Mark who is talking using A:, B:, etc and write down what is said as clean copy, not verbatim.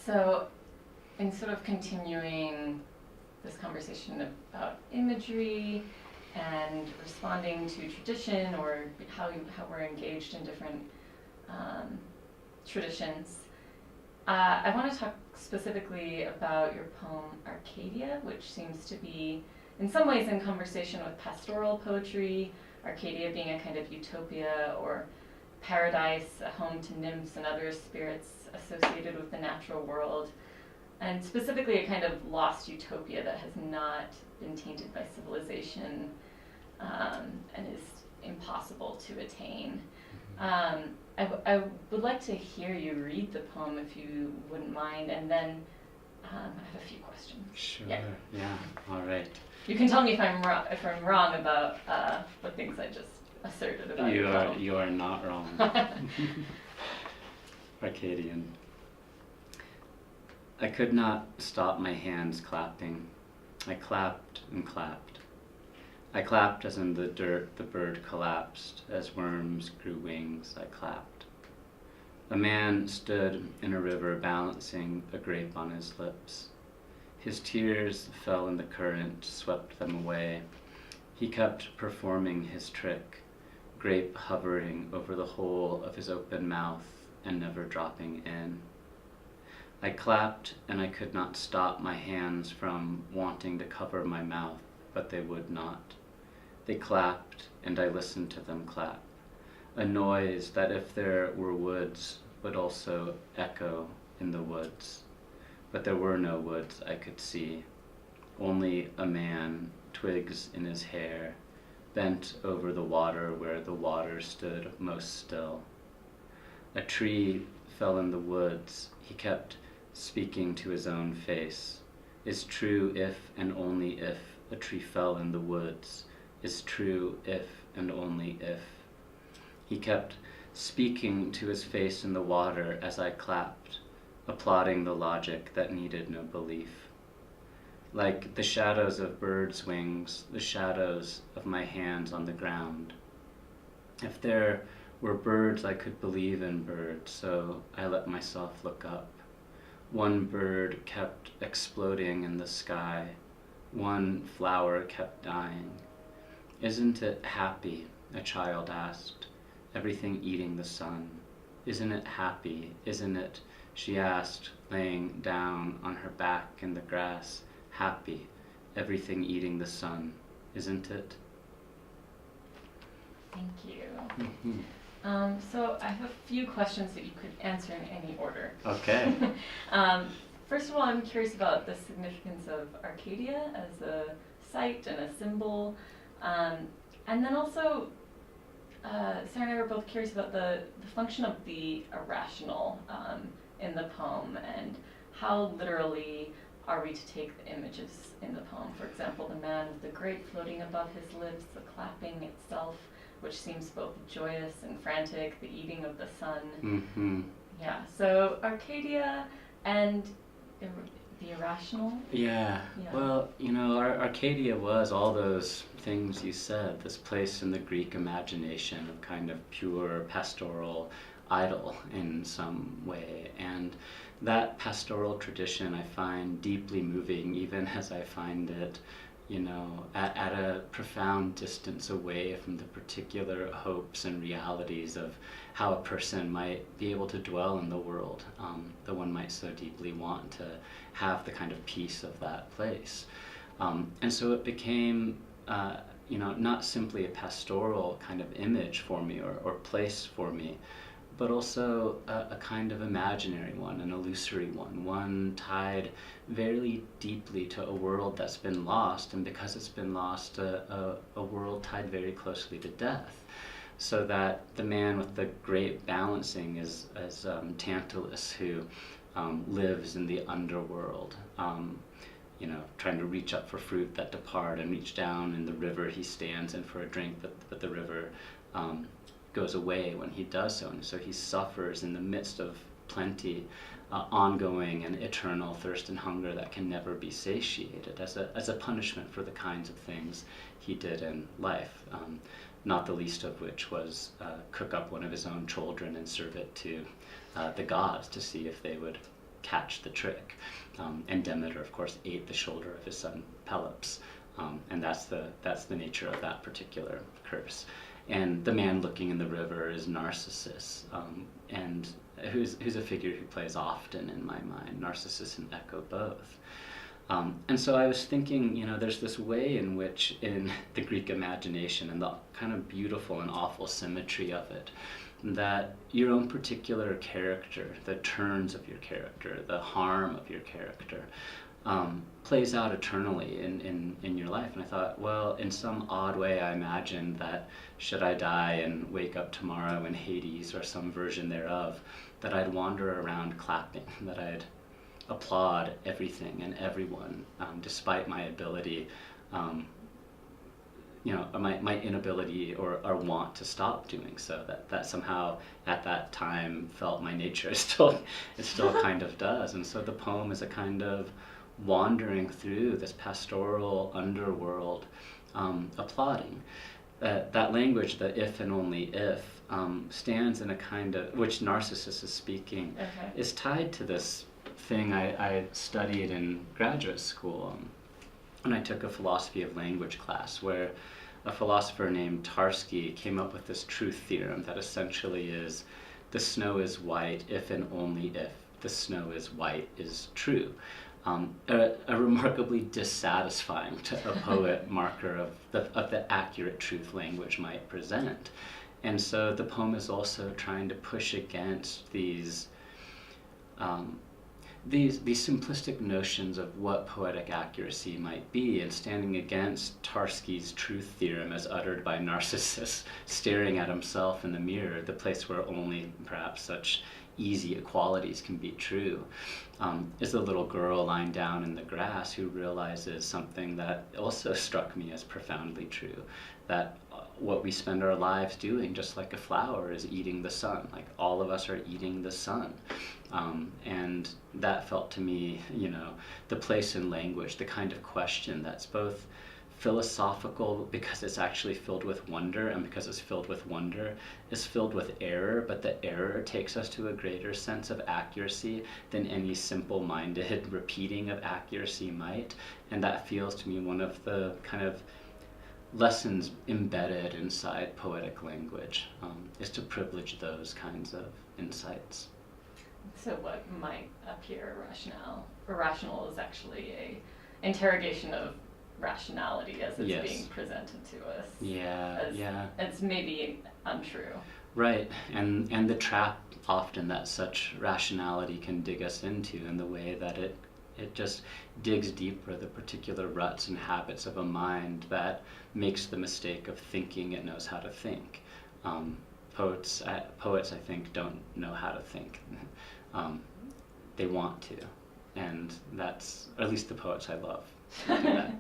A: So, in sort of continuing this conversation about imagery and responding to tradition, or how we're engaged in different traditions, I want to talk specifically about your poem Arcadia, which seems to be in some ways in conversation with pastoral poetry, Arcadia being a kind of utopia or paradise, a home to nymphs and other spirits associated with the natural world, and specifically a kind of lost utopia that has not been tainted by civilization and is impossible to attain. I would like to hear you read the poem if you wouldn't mind, and then I have a few questions.
B: Sure. Yeah. All right.
A: You can tell me if I'm wrong about the things I just asserted about your poem.
B: You are not wrong. Arcadian. I could not stop my hands clapping. I clapped and clapped. I clapped as in the dirt the bird collapsed. As worms grew wings, I clapped. A man stood in a river balancing a grape on his lips. His tears fell in the current, swept them away. He kept performing his trick, grape hovering over the hole of his open mouth and never dropping in. I clapped, and I could not stop my hands from wanting to cover my mouth, but they would not. They clapped, and I listened to them clap, a noise that if there were woods would also echo in the woods. But there were no woods I could see, only a man, twigs in his hair, bent over the water where the water stood most still. A tree fell in the woods. He kept speaking to his own face. Is true if and only if a tree fell in the woods. Is true if and only if. He kept speaking to his face in the water as I clapped, applauding the logic that needed no belief. Like the shadows of birds' wings, the shadows of my hands on the ground. If there were birds, I could believe in birds, so I let myself look up. One bird kept exploding in the sky. One flower kept dying. Isn't it happy? A child asked, everything eating the sun. Isn't it happy? Isn't it? She asked, laying down on her back in the grass. Happy, everything eating the sun. Isn't it?
A: Thank you. So I have a few questions that you could answer in any order.
B: Okay.
A: First of all, I'm curious about the significance of Arcadia as a site and a symbol. And then also, Sarah and I were both curious about the function of the irrational in the poem, and how literally are we to take the images in the poem. For example, the man with the grape floating above his lips, the clapping itself, which seems both joyous and frantic, the eating of the sun.
B: Mm-hmm.
A: Yeah, so Arcadia and the irrational.
B: Yeah. Well, Arcadia was all those things you said, this place in the Greek imagination of kind of pure pastoral idyll in some way. And that pastoral tradition I find deeply moving, even as I find it, at a profound distance away from the particular hopes and realities of how a person might be able to dwell in the world that one might so deeply want to have the kind of peace of that place. And so it became, not simply a pastoral kind of image for me or place for me, but also a kind of imaginary one, an illusory one tied very deeply to a world that's been lost, and because it's been lost, a world tied very closely to death. So that the man with the grape balancing is Tantalus, who lives in the underworld, trying to reach up for fruit that depart, and reach down in the river he stands in for a drink, but the river goes away when he does so, and so he suffers in the midst of plenty, ongoing and eternal thirst and hunger that can never be satiated, as a punishment for the kinds of things he did in life, not the least of which was cook up one of his own children and serve it to the gods to see if they would catch the trick. And Demeter, of course, ate the shoulder of his son Pelops, and that's the nature of that particular curse. And the man looking in the river is Narcissus, and who's a figure who plays often in my mind, Narcissus and Echo both. And so I was thinking, there's this way in which in the Greek imagination and the kind of beautiful and awful symmetry of it, that your own particular character, the turns of your character, the harm of your character, plays out eternally in your life. And I thought, well, in some odd way, I imagined that should I die and wake up tomorrow in Hades or some version thereof, that I'd wander around clapping, that I'd applaud everything and everyone, despite my ability, my inability or want to stop doing so. That somehow at that time felt my nature. It still kind of does. And so the poem is a kind of wandering through this pastoral underworld, applauding. That language, the if and only if, stands in a kind of, which Narcissus is speaking,
A: Okay.
B: is tied to this thing I studied in graduate school. And I took a philosophy of language class where a philosopher named Tarski came up with this truth theorem that essentially is the snow is white if and only if the snow is white is true. A remarkably dissatisfying to a poet marker of the accurate truth language might present. And so the poem is also trying to push against these simplistic notions of what poetic accuracy might be, and standing against Tarski's truth theorem as uttered by Narcissus, staring at himself in the mirror, the place where only perhaps such easy equalities can be true, is the little girl lying down in the grass who realizes something that also struck me as profoundly true, that what we spend our lives doing, just like a flower, is eating the sun. Like all of us are eating the sun. And that felt to me, the place in language, the kind of question that's both philosophical because it's actually filled with wonder, and because it's filled with wonder, is filled with error, but the error takes us to a greater sense of accuracy than any simple-minded repeating of accuracy might. And that feels to me one of the kind of lessons embedded inside poetic language, is to privilege those kinds of insights.
A: So what might appear irrational is actually a interrogation of rationality as it's
B: Yes.
A: being presented to us.
B: Yeah.
A: As maybe untrue.
B: Right, and the trap often that such rationality can dig us into, in the way that it just digs deeper the particular ruts and habits of a mind that makes the mistake of thinking it knows how to think. Poets, I think, don't know how to think. They want to, and that's, or at least the poets I love, do that.